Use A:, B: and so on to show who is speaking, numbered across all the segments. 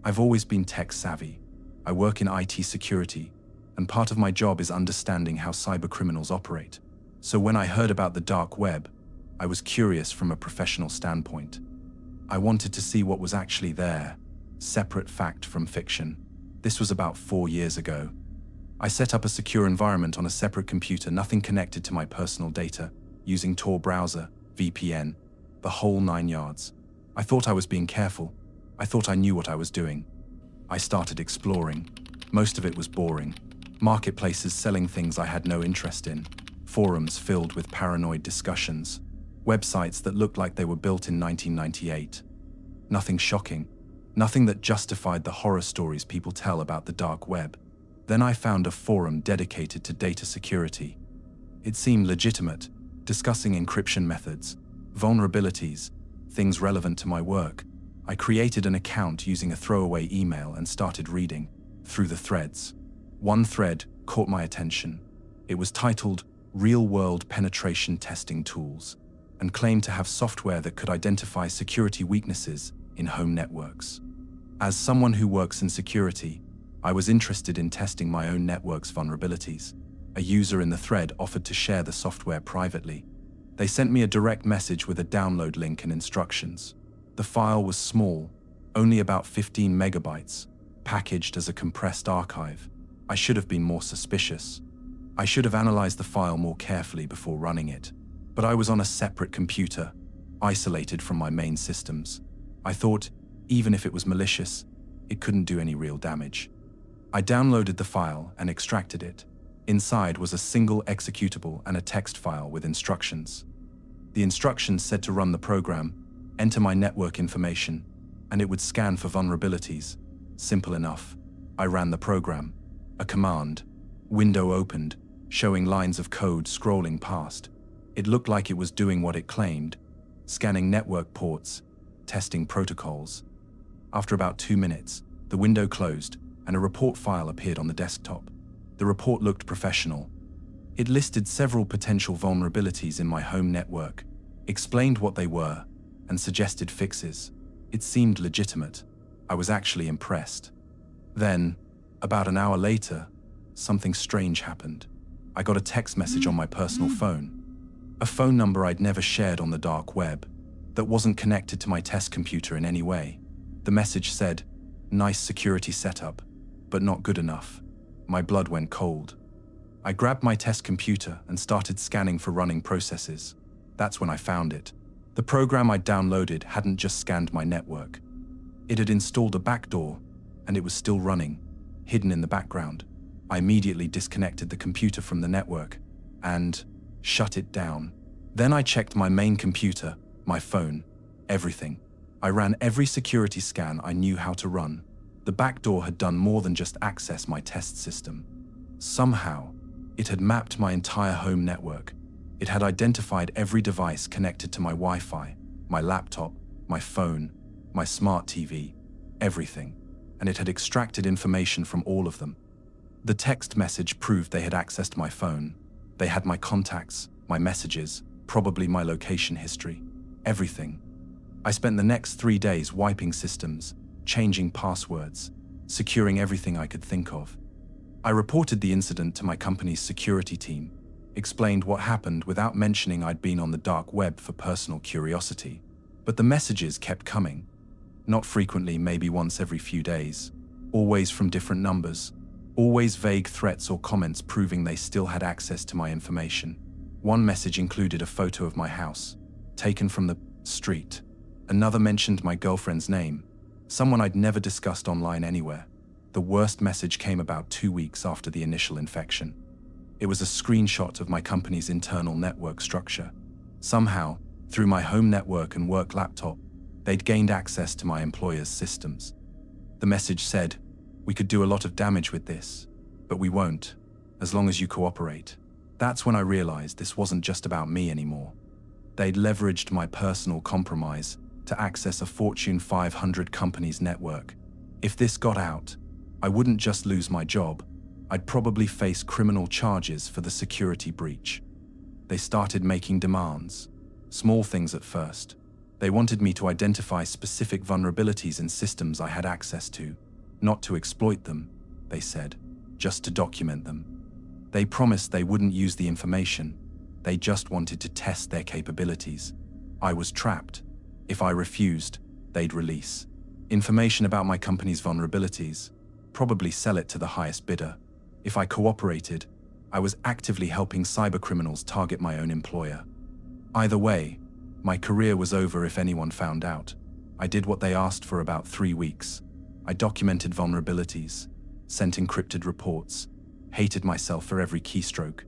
A: I've always been tech savvy. I work in IT security, and part of my job is understanding how cybercriminals operate. So when I heard about the dark web, I was curious from a professional standpoint. I wanted to see what was actually there, separate fact from fiction. This was about 4 years ago. I set up a secure environment on a separate computer, nothing connected to my personal data, using Tor browser, VPN, the whole 9 yards. I thought I was being careful. I thought I knew what I was doing. I started exploring. Most of it was boring. Marketplaces selling things I had no interest in. Forums filled with paranoid discussions. Websites that looked like they were built in 1998. Nothing shocking. Nothing that justified the horror stories people tell about the dark web. Then I found a forum dedicated to data security. It seemed legitimate, discussing encryption methods, vulnerabilities, things relevant to my work. I created an account using a throwaway email and started reading through the threads. One thread caught my attention. It was titled Real-World Penetration Testing Tools and claimed to have software that could identify security weaknesses in home networks. As someone who works in security, I was interested in testing my own network's vulnerabilities. A user in the thread offered to share the software privately. They sent me a direct message with a download link and instructions. The file was small, only about 15 megabytes, packaged as a compressed archive. I should have been more suspicious. I should have analyzed the file more carefully before running it. But I was on a separate computer, isolated from my main systems. I thought, even if it was malicious, it couldn't do any real damage. I downloaded the file and extracted it. Inside was a single executable and a text file with instructions. The instructions said to run the program, enter my network information, and it would scan for vulnerabilities. Simple enough. I ran the program. A command. Window opened, showing lines of code scrolling past. It looked like it was doing what it claimed, scanning network ports, testing protocols. After about 2 minutes, the window closed and a report file appeared on the desktop. The report looked professional. It listed several potential vulnerabilities in my home network, explained what they were, and suggested fixes. It seemed legitimate. I was actually impressed. Then, about an hour later, something strange happened. I got a text message on my personal phone. A phone number I'd never shared on the dark web, that wasn't connected to my test computer in any way. The message said, "Nice security setup, but not good enough." My blood went cold. I grabbed my test computer and started scanning for running processes. That's when I found it. The program I'd downloaded hadn't just scanned my network. It had installed a backdoor, and it was still running, hidden in the background. I immediately disconnected the computer from the network and shut it down. Then I checked my main computer, my phone, everything. I ran every security scan I knew how to run. The backdoor had done more than just access my test system. Somehow, it had mapped my entire home network. It had identified every device connected to my Wi-Fi, my laptop, my phone, my smart TV, everything. And it had extracted information from all of them. The text message proved they had accessed my phone. They had my contacts, my messages, probably my location history, everything. I spent the next 3 days wiping systems, changing passwords, securing everything I could think of. I reported the incident to my company's security team, explained what happened without mentioning I'd been on the dark web for personal curiosity. But the messages kept coming. Not frequently, maybe once every few days. Always from different numbers. Always vague threats or comments proving they still had access to my information. One message included a photo of my house, taken from the street. Another mentioned my girlfriend's name, someone I'd never discussed online anywhere. The worst message came about 2 weeks after the initial infection. It was a screenshot of my company's internal network structure. Somehow, through my home network and work laptop, they'd gained access to my employer's systems. The message said, "We could do a lot of damage with this, but we won't, as long as you cooperate." That's when I realized this wasn't just about me anymore. They'd leveraged my personal compromise to access a Fortune 500 company's network. If this got out, I wouldn't just lose my job, I'd probably face criminal charges for the security breach. They started making demands, small things at first. They wanted me to identify specific vulnerabilities in systems I had access to, not to exploit them, they said, just to document them. They promised they wouldn't use the information, they just wanted to test their capabilities. I was trapped. If I refused, they'd release information about my company's vulnerabilities, probably sell it to the highest bidder. If I cooperated, I was actively helping cybercriminals target my own employer. Either way, my career was over if anyone found out. I did what they asked for about 3 weeks. I documented vulnerabilities, sent encrypted reports, hated myself for every keystroke.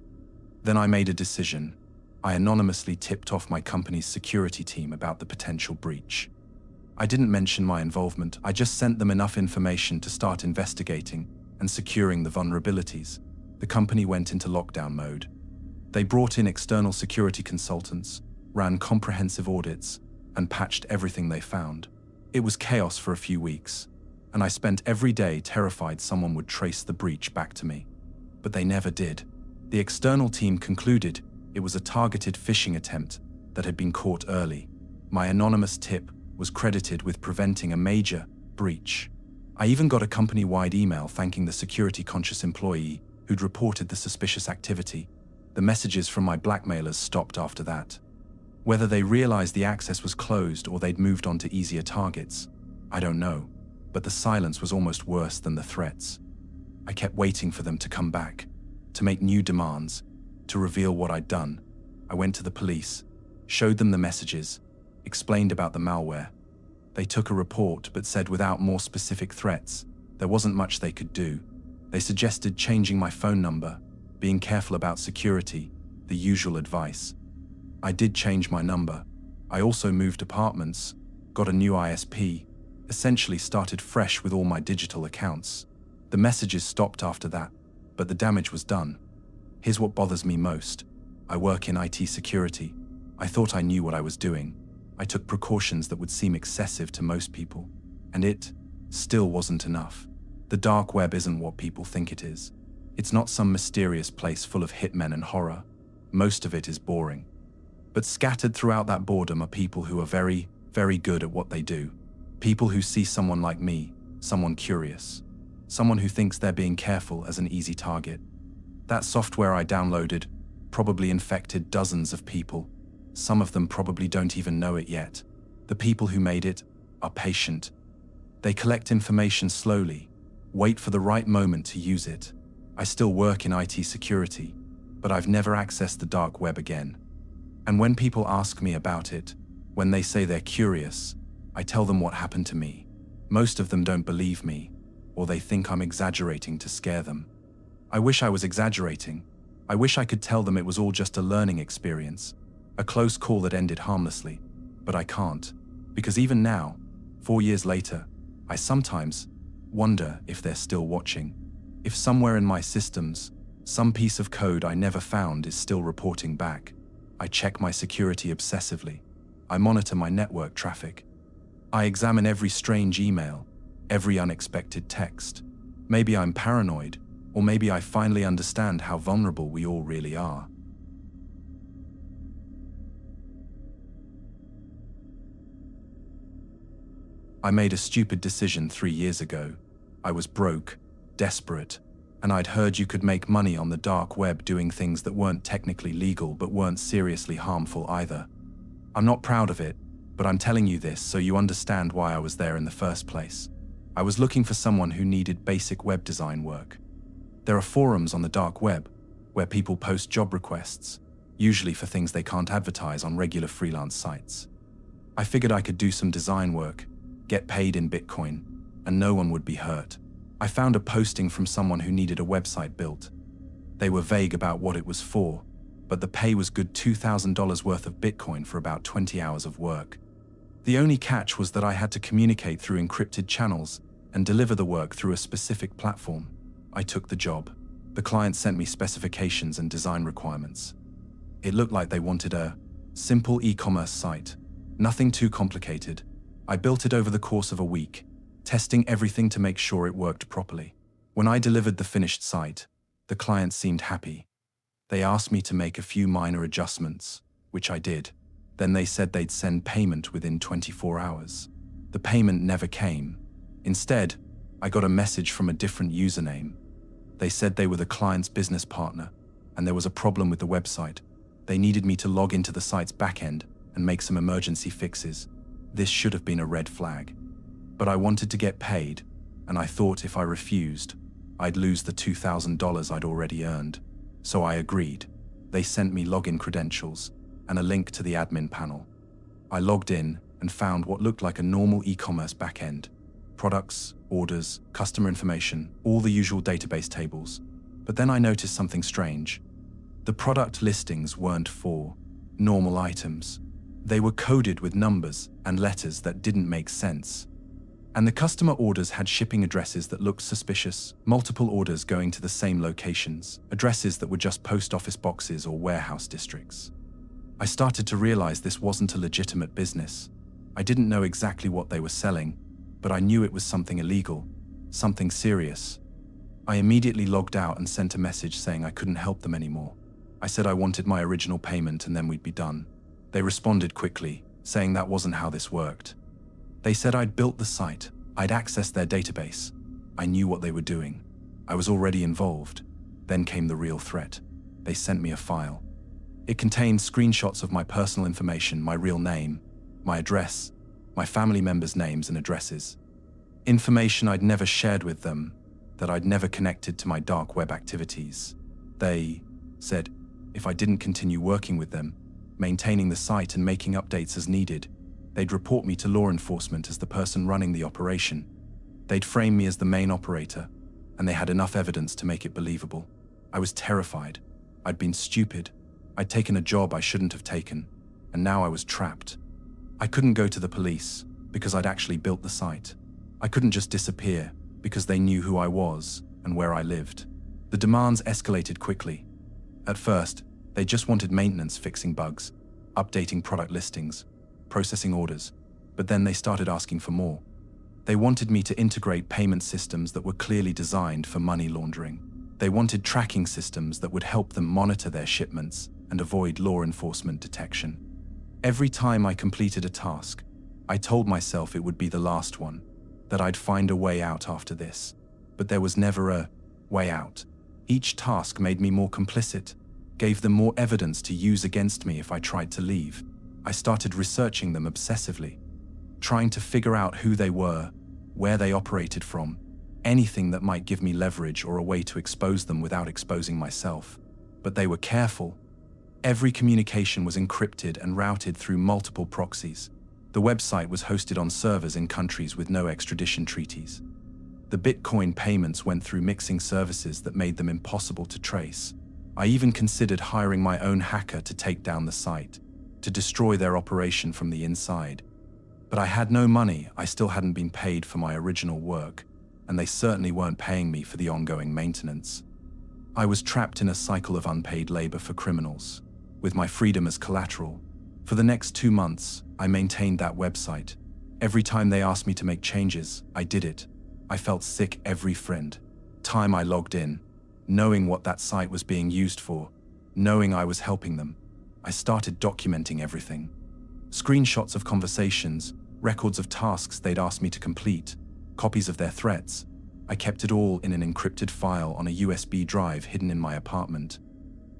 A: Then I made a decision. I anonymously tipped off my company's security team about the potential breach. I didn't mention my involvement, I just sent them enough information to start investigating and securing the vulnerabilities. The company went into lockdown mode. They brought in external security consultants, ran comprehensive audits, and patched everything they found. It was chaos for a few weeks, and I spent every day terrified someone would trace the breach back to me. But they never did. The external team concluded it was a targeted phishing attempt that had been caught early. My anonymous tip was credited with preventing a major breach. I even got a company-wide email thanking the security-conscious employee who'd reported the suspicious activity. The messages from my blackmailers stopped after that. Whether they realized the access was closed or they'd moved on to easier targets, I don't know, but the silence was almost worse than the threats. I kept waiting for them to come back, to make new demands, to reveal what I'd done. I went to the police, showed them the messages, explained about the malware. They took a report but said without more specific threats, there wasn't much they could do. They suggested changing my phone number, being careful about security, the usual advice. I did change my number. I also moved apartments, got a new ISP, essentially started fresh with all my digital accounts. The messages stopped after that, but the damage was done. Here's what bothers me most. I work in IT security. I thought I knew what I was doing. I took precautions that would seem excessive to most people, and it still wasn't enough. The dark web isn't what people think it is. It's not some mysterious place full of hitmen and horror. Most of it is boring. But scattered throughout that boredom are people who are very, very good at what they do. People who see someone like me, someone curious, someone who thinks they're being careful as an easy target. That software I downloaded probably infected dozens of people. Some of them probably don't even know it yet. The people who made it are patient. They collect information slowly, wait for the right moment to use it. I still work in IT security, but I've never accessed the dark web again. And when people ask me about it, when they say they're curious, I tell them what happened to me. Most of them don't believe me, or they think I'm exaggerating to scare them. I wish I was exaggerating. I wish I could tell them it was all just a learning experience, a close call that ended harmlessly, but I can't, because even now, 4 years later, I sometimes wonder if they're still watching. If somewhere in my systems, some piece of code I never found is still reporting back. I check my security obsessively. I monitor my network traffic. I examine every strange email, every unexpected text. Maybe I'm paranoid, or maybe I finally understand how vulnerable we all really are. I made a stupid decision 3 years ago. I was broke, desperate, and I'd heard you could make money on the dark web doing things that weren't technically legal but weren't seriously harmful either. I'm not proud of it, but I'm telling you this so you understand why I was there in the first place. I was looking for someone who needed basic web design work. There are forums on the dark web where people post job requests, usually for things they can't advertise on regular freelance sites. I figured I could do some design work, get paid in Bitcoin, and no one would be hurt. I found a posting from someone who needed a website built. They were vague about what it was for, but the pay was good $2,000 worth of Bitcoin for about 20 hours of work. The only catch was that I had to communicate through encrypted channels and deliver the work through a specific platform. I took the job. The client sent me specifications and design requirements. It looked like they wanted a simple e-commerce site, nothing too complicated. I built it over the course of a week, testing everything to make sure it worked properly. When I delivered the finished site, the client seemed happy. They asked me to make a few minor adjustments, which I did. Then they said they'd send payment within 24 hours. The payment never came. Instead, I got a message from a different username. They said they were the client's business partner, and there was a problem with the website. They needed me to log into the site's backend and make some emergency fixes. This should have been a red flag. But I wanted to get paid, and I thought if I refused, I'd lose the $2,000 I'd already earned. So I agreed. They sent me login credentials and a link to the admin panel. I logged in and found what looked like a normal e-commerce backend. Products, orders, customer information, all the usual database tables. But then I noticed something strange. The product listings weren't for normal items. They were coded with numbers and letters that didn't make sense. And the customer orders had shipping addresses that looked suspicious, multiple orders going to the same locations, addresses that were just post office boxes or warehouse districts. I started to realize this wasn't a legitimate business. I didn't know exactly what they were selling, but I knew it was something illegal, something serious. I immediately logged out and sent a message saying I couldn't help them anymore. I said I wanted my original payment and then we'd be done. They responded quickly, saying that wasn't how this worked. They said I'd built the site, I'd accessed their database. I knew what they were doing. I was already involved. Then came the real threat. They sent me a file. It contained screenshots of my personal information, my real name, my address, my family members' names and addresses. Information I'd never shared with them, that I'd never connected to my dark web activities. They said if I didn't continue working with them, maintaining the site and making updates as needed, they'd report me to law enforcement as the person running the operation. They'd frame me as the main operator, and they had enough evidence to make it believable. I was terrified. I'd been stupid. I'd taken a job I shouldn't have taken, and now I was trapped. I couldn't go to the police because I'd actually built the site. I couldn't just disappear because they knew who I was and where I lived. The demands escalated quickly. At first, they just wanted maintenance, fixing bugs, updating product listings, processing orders, but then they started asking for more. They wanted me to integrate payment systems that were clearly designed for money laundering. They wanted tracking systems that would help them monitor their shipments and avoid law enforcement detection. Every time I completed a task, I told myself it would be the last one, that I'd find a way out after this. But there was never a way out. Each task made me more complicit, gave them more evidence to use against me if I tried to leave. I started researching them obsessively, trying to figure out who they were, where they operated from, anything that might give me leverage or a way to expose them without exposing myself. But they were careful. Every communication was encrypted and routed through multiple proxies. The website was hosted on servers in countries with no extradition treaties. The Bitcoin payments went through mixing services that made them impossible to trace. I even considered hiring my own hacker to take down the site, to destroy their operation from the inside. But I had no money. I still hadn't been paid for my original work, and they certainly weren't paying me for the ongoing maintenance. I was trapped in a cycle of unpaid labor for criminals, with my freedom as collateral. For the next 2 months, I maintained that website. Every time they asked me to make changes, I did it. I felt sick every time I logged in, knowing what that site was being used for, knowing I was helping them. I started documenting everything. Screenshots of conversations, records of tasks they'd asked me to complete, copies of their threats. I kept it all in an encrypted file on a USB drive hidden in my apartment.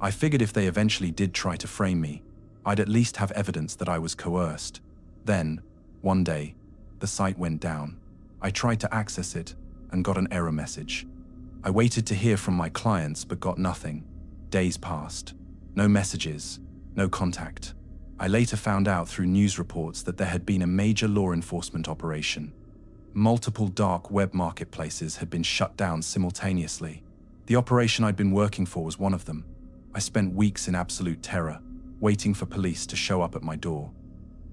A: I figured if they eventually did try to frame me, I'd at least have evidence that I was coerced. Then, one day, the site went down. I tried to access it and got an error message. I waited to hear from my clients but got nothing. Days passed. No messages, no contact. I later found out through news reports that there had been a major law enforcement operation. Multiple dark web marketplaces had been shut down simultaneously. The operation I'd been working for was one of them. I spent weeks in absolute terror, waiting for police to show up at my door.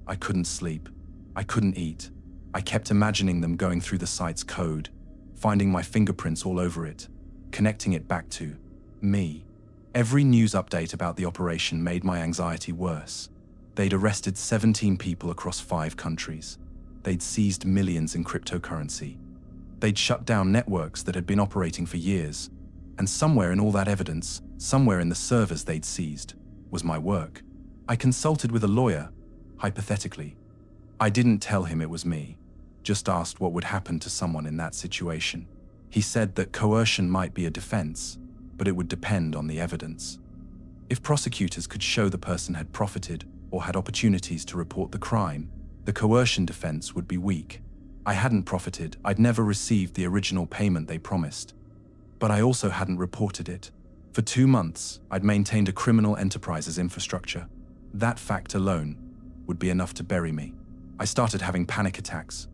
A: I couldn't sleep. I couldn't eat. I kept imagining them going through the site's code, finding my fingerprints all over it, connecting it back to me. Every news update about the operation made my anxiety worse. They'd arrested 17 people across 5 countries. They'd seized millions in cryptocurrency. They'd shut down networks that had been operating for years. And somewhere in all that evidence, somewhere in the servers they'd seized, was my work. I consulted with a lawyer, hypothetically. I didn't tell him it was me, just asked what would happen to someone in that situation. He said that coercion might be a defense, but it would depend on the evidence. If prosecutors could show the person had profited or had opportunities to report the crime, the coercion defense would be weak. I hadn't profited, I'd never received the original payment they promised. But I also hadn't reported it. For 2 months, I'd maintained a criminal enterprise's infrastructure. That fact alone would be enough to bury me. I started having panic attacks.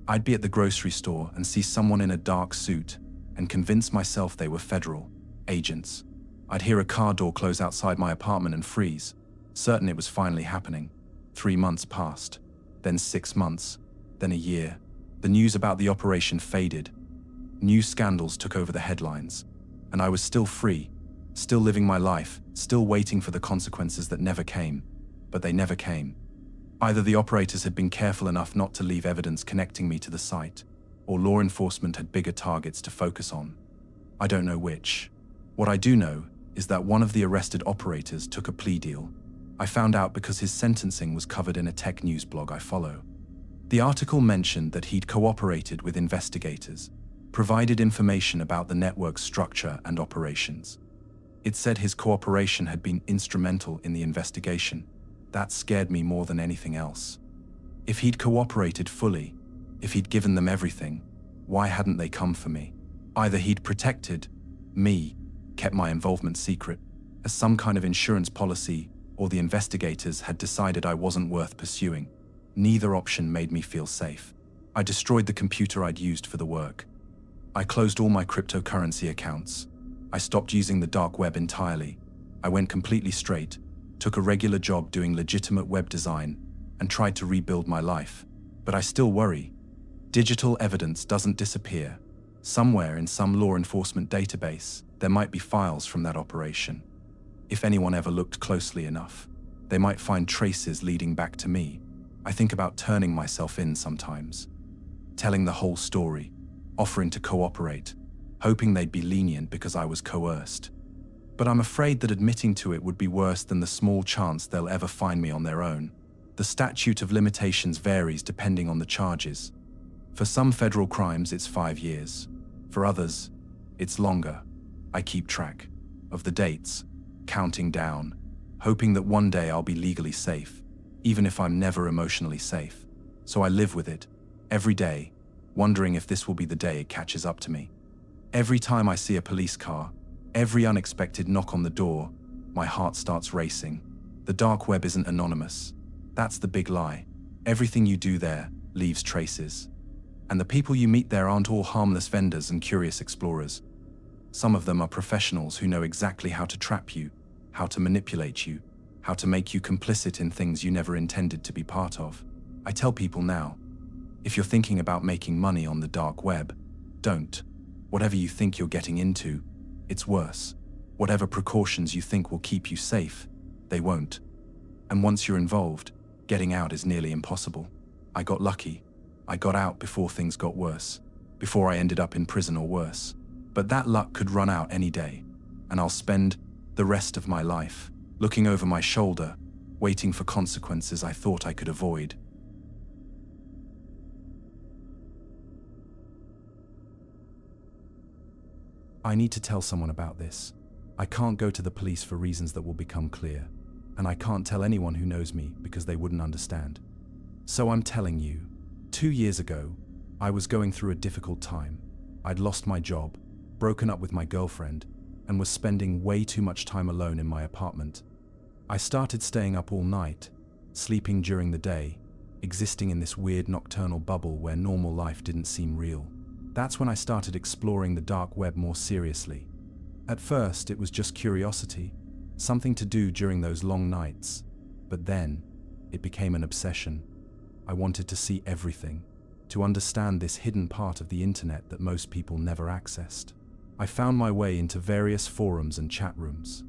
A: I'd be at the grocery store and see someone in a dark suit and convince myself they were federal agents. I'd hear a car door close outside my apartment and freeze, certain it was finally happening. 3 months passed, then 6 months, then a year. The news about the operation faded. New scandals took over the headlines, and I was still free, still living my life, still waiting for the consequences that never came. But they never came. Either the operators had been careful enough not to leave evidence connecting me to the site, or law enforcement had bigger targets to focus on. I don't know which. What I do know is that one of the arrested operators took a plea deal. I found out because his sentencing was covered in a tech news blog I follow. The article mentioned that he'd cooperated with investigators, provided information about the network's structure and operations. It said his cooperation had been instrumental in the investigation. That scared me more than anything else. If he'd cooperated fully, if he'd given them everything, why hadn't they come for me? Either he'd protected me, kept my involvement secret, as some kind of insurance policy, or the investigators had decided I wasn't worth pursuing. Neither option made me feel safe. I destroyed the computer I'd used for the work. I closed all my cryptocurrency accounts. I stopped using the dark web entirely. I went completely straight, took a regular job doing legitimate web design, and tried to rebuild my life. But I still worry. Digital evidence doesn't disappear. Somewhere in some law enforcement database, there might be files from that operation. If anyone ever looked closely enough, they might find traces leading back to me. I think about turning myself in sometimes, telling the whole story, offering to cooperate, hoping they'd be lenient because I was coerced. But I'm afraid that admitting to it would be worse than the small chance they'll ever find me on their own. The statute of limitations varies depending on the charges. For some federal crimes, it's 5 years. For others, it's longer. I keep track of the dates, counting down, hoping that one day I'll be legally safe, even if I'm never emotionally safe. So I live with it, every day, wondering if this will be the day it catches up to me. Every time I see a police car, every unexpected knock on the door, my heart starts racing. The dark web isn't anonymous. That's the big lie. Everything you do there leaves traces. And the people you meet there aren't all harmless vendors and curious explorers. Some of them are professionals who know exactly how to trap you, how to manipulate you, how to make you complicit in things you never intended to be part of. I tell people now, if you're thinking about making money on the dark web, don't. Whatever you think you're getting into, it's worse. Whatever precautions you think will keep you safe, they won't. And once you're involved, getting out is nearly impossible. I got lucky. I got out before things got worse, before I ended up in prison or worse. But that luck could run out any day, and I'll spend the rest of my life looking over my shoulder, waiting for consequences I thought I could avoid. I need to tell someone about this. I can't go to the police for reasons that will become clear, and I can't tell anyone who knows me because they wouldn't understand. So I'm telling you. 2 years ago, I was going through a difficult time. I'd lost my job, broken up with my girlfriend, and was spending way too much time alone in my apartment. I started staying up all night, sleeping during the day, existing in this weird nocturnal bubble where normal life didn't seem real. That's when I started exploring the dark web more seriously. At first, it was just curiosity, something to do during those long nights. But then, it became an obsession. I wanted to see everything, to understand this hidden part of the internet that most people never accessed. I found my way into various forums and chat rooms.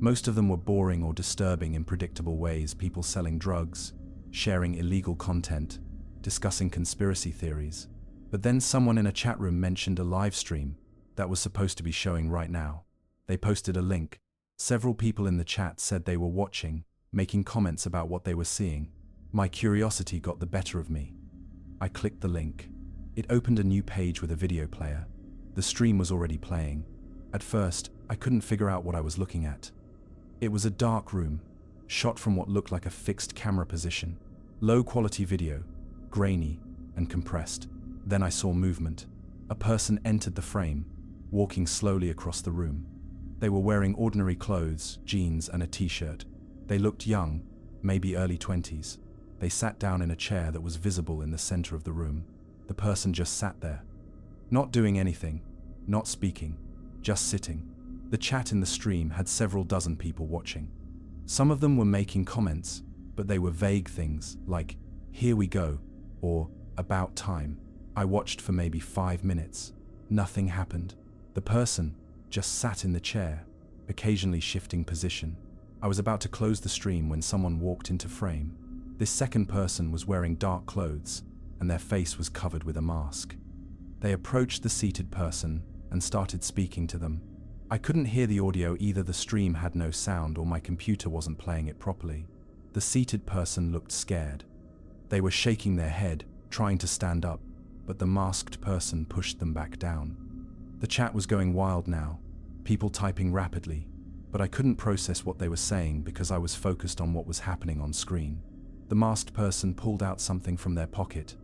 A: Most of them were boring or disturbing in predictable ways, people selling drugs, sharing illegal content, discussing conspiracy theories. But then someone in a chat room mentioned a live stream that was supposed to be showing right now. They posted a link. Several people in the chat said they were watching, making comments about what they were seeing. My curiosity got the better of me. I clicked the link. It opened a new page with a video player. The stream was already playing. At first, I couldn't figure out what I was looking at. It was a dark room, shot from what looked like a fixed camera position. Low-quality video, grainy and compressed. Then I saw movement. A person entered the frame, walking slowly across the room. They were wearing ordinary clothes, jeans and a t-shirt. They looked young, maybe early 20s. They sat down in a chair that was visible in the center of the room. The person just sat there, not doing anything, not speaking, just sitting. The chat in the stream had several dozen people watching. Some of them were making comments, but they were vague things like, "Here we go," or "About time." I watched for maybe 5 minutes. Nothing happened. The person just sat in the chair, occasionally shifting position. I was about to close the stream when someone walked into frame. This second person was wearing dark clothes, and their face was covered with a mask. They approached the seated person and started speaking to them. I couldn't hear the audio, either the stream had no sound or my computer wasn't playing it properly. The seated person looked scared. They were shaking their head, trying to stand up, but the masked person pushed them back down. The chat was going wild now, people typing rapidly, but I couldn't process what they were saying because I was focused on what was happening on screen. The masked person pulled out something from their pocket.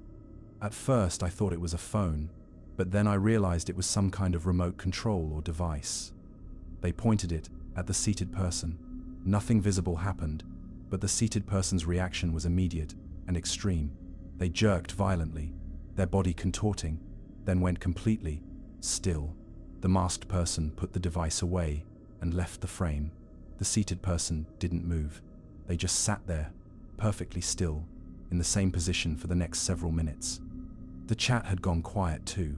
A: At first I thought it was a phone, but then I realized it was some kind of remote control or device. They pointed it at the seated person. Nothing visible happened, but the seated person's reaction was immediate and extreme. They jerked violently, their body contorting, then went completely still. The masked person put the device away and left the frame. The seated person didn't move. They just sat there, perfectly still, in the same position for the next several minutes. The chat had gone quiet too.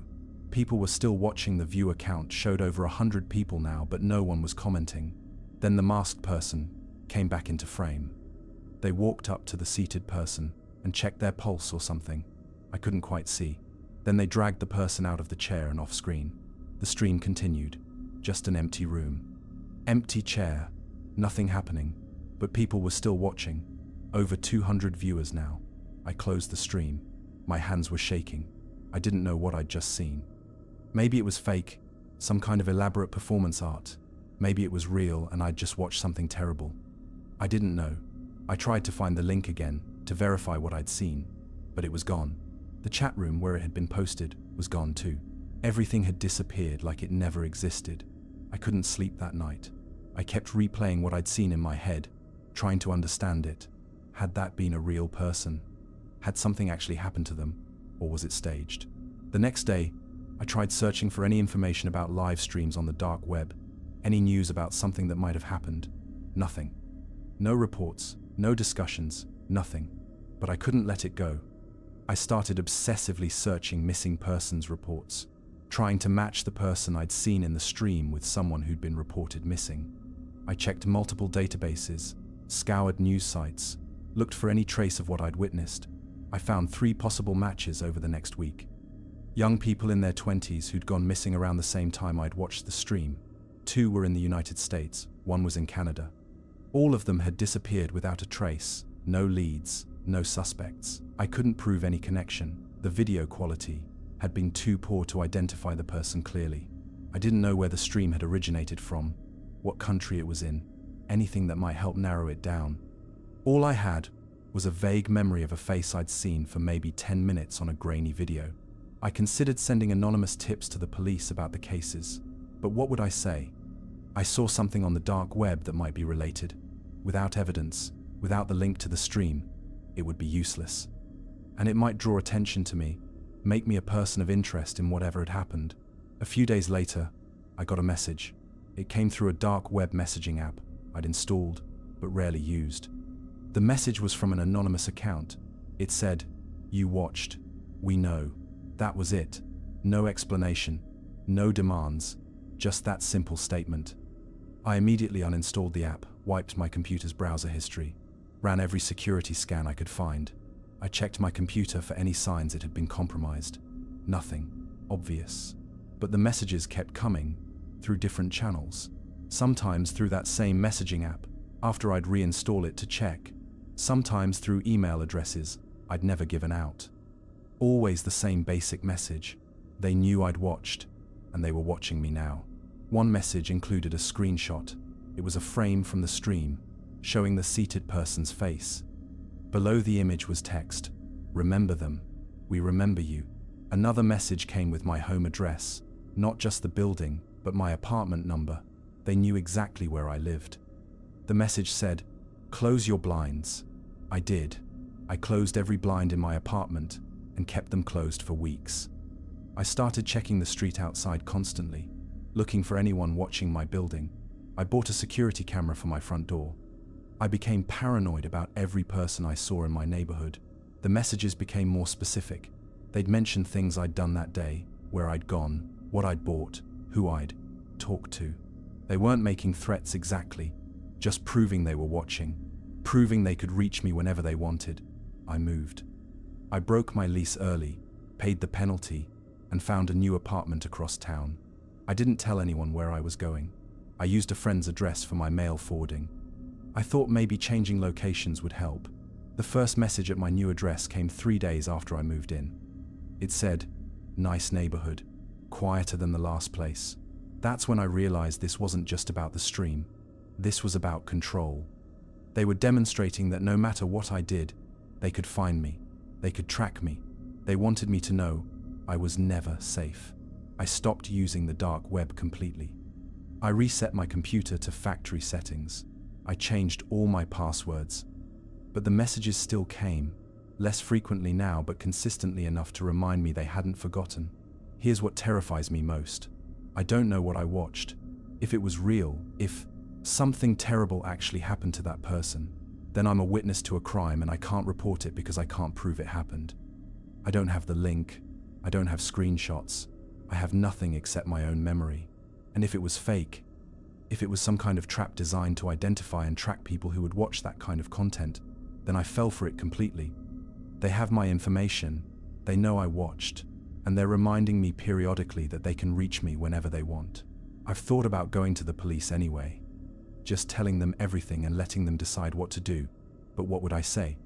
A: People were still watching. The viewer count showed over 100 people now, but no one was commenting. Then the masked person came back into frame. They walked up to the seated person and checked their pulse or something. I couldn't quite see. Then they dragged the person out of the chair and off screen. The stream continued. Just an empty room. Empty chair. Nothing happening. But people were still watching. Over 200 viewers now. I closed the stream. My hands were shaking. I didn't know what I'd just seen. Maybe it was fake, some kind of elaborate performance art. Maybe it was real and I'd just watched something terrible. I didn't know. I tried to find the link again to verify what I'd seen, but it was gone. The chat room where it had been posted was gone too. Everything had disappeared like it never existed. I couldn't sleep that night. I kept replaying what I'd seen in my head, trying to understand it. Had that been a real person? Had something actually happened to them, or was it staged? The next day, I tried searching for any information about live streams on the dark web, any news about something that might have happened. Nothing. No reports, no discussions, nothing. But I couldn't let it go. I started obsessively searching missing persons reports, trying to match the person I'd seen in the stream with someone who'd been reported missing. I checked multiple databases, scoured news sites, looked for any trace of what I'd witnessed. I found 3 possible matches over the next week. Young people in their 20s who'd gone missing around the same time I'd watched the stream. 2 were in the United States, 1 was in Canada. All of them had disappeared without a trace, no leads, no suspects. I couldn't prove any connection. The video quality had been too poor to identify the person clearly. I didn't know where the stream had originated from, what country it was in, anything that might help narrow it down. All I had was a vague memory of a face I'd seen for maybe 10 minutes on a grainy video. I considered sending anonymous tips to the police about the cases, but what would I say? I saw something on the dark web that might be related. Without evidence, without the link to the stream, it would be useless. And it might draw attention to me, make me a person of interest in whatever had happened. A few days later, I got a message. It came through a dark web messaging app I'd installed, but rarely used. The message was from an anonymous account. It said, "You watched. We know." That was it. No explanation, no demands, just that simple statement. I immediately uninstalled the app, wiped my computer's browser history, ran every security scan I could find. I checked my computer for any signs it had been compromised. Nothing obvious. But the messages kept coming, through different channels. Sometimes through that same messaging app, after I'd reinstall it to check. sometimes through email addresses I'd never given out. Always the same basic message. They knew I'd watched, and they were watching me now. One message included a screenshot. It was a frame from the stream, showing the seated person's face. Below the image was text, "Remember them. We remember you." Another message came with my home address, not just the building, but my apartment number. They knew exactly where I lived. The message said, "Close your blinds." I did. I closed every blind in my apartment and kept them closed for weeks. I started checking the street outside constantly, looking for anyone watching my building. I bought a security camera for my front door. I became paranoid about every person I saw in my neighborhood. The messages became more specific. They'd mention things I'd done that day, where I'd gone, what I'd bought, who I'd talked to. They weren't making threats exactly, just proving they were watching, proving they could reach me whenever they wanted. I moved. I broke my lease early, paid the penalty, and found a new apartment across town. I didn't tell anyone where I was going. I used a friend's address for my mail forwarding. I thought maybe changing locations would help. The first message at my new address came 3 days after I moved in. It said, "Nice neighborhood, quieter than the last place." That's when I realized this wasn't just about the stream. This was about control. They were demonstrating that no matter what I did, they could find me. They could track me. They wanted me to know I was never safe. I stopped using the dark web completely. I reset my computer to factory settings. I changed all my passwords. But the messages still came, less frequently now, but consistently enough to remind me they hadn't forgotten. Here's what terrifies me most. I don't know what I watched. If it was real, if something terrible actually happened to that person, then I'm a witness to a crime and I can't report it because I can't prove it happened. I don't have the link. I don't have screenshots. I have nothing except my own memory. And if it was fake, if it was some kind of trap designed to identify and track people who would watch that kind of content, then I fell for it completely. They have my information, they know I watched, and they're reminding me periodically that they can reach me whenever they want. I've thought about going to the police anyway, just telling them everything and letting them decide what to do, but what would I say?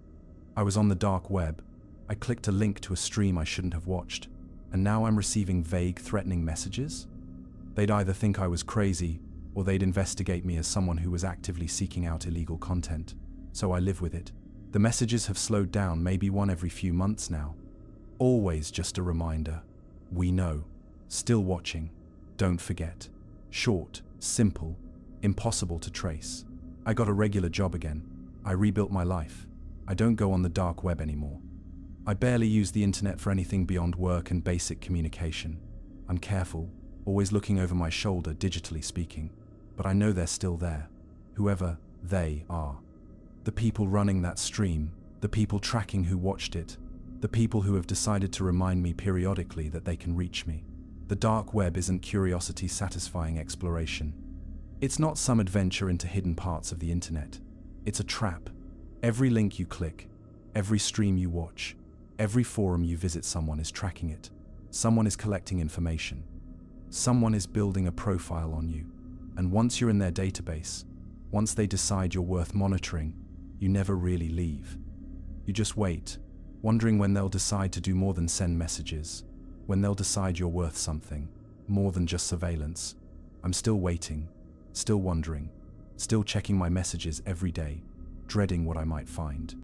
A: I was on the dark web, I clicked a link to a stream I shouldn't have watched, and now I'm receiving vague, threatening messages? They'd either think I was crazy, or they'd investigate me as someone who was actively seeking out illegal content, so I live with it. The messages have slowed down, maybe one every few months now. Always just a reminder. We know. Still watching. Don't forget. Short, simple, impossible to trace. I got a regular job again. I rebuilt my life. I don't go on the dark web anymore. I barely use the internet for anything beyond work and basic communication. I'm careful, always looking over my shoulder, digitally speaking, but I know they're still there, whoever they are. The people running that stream, the people tracking who watched it, the people who have decided to remind me periodically that they can reach me. The dark web isn't curiosity-satisfying exploration. It's not some adventure into hidden parts of the internet. It's a trap. Every link you click, every stream you watch, every forum you visit, someone is tracking it. Someone is collecting information. Someone is building a profile on you. And once you're in their database, once they decide you're worth monitoring, you never really leave. You just wait, wondering when they'll decide to do more than send messages, when they'll decide you're worth something, more than just surveillance. I'm still waiting, still wondering, still checking my messages every day, dreading what I might find.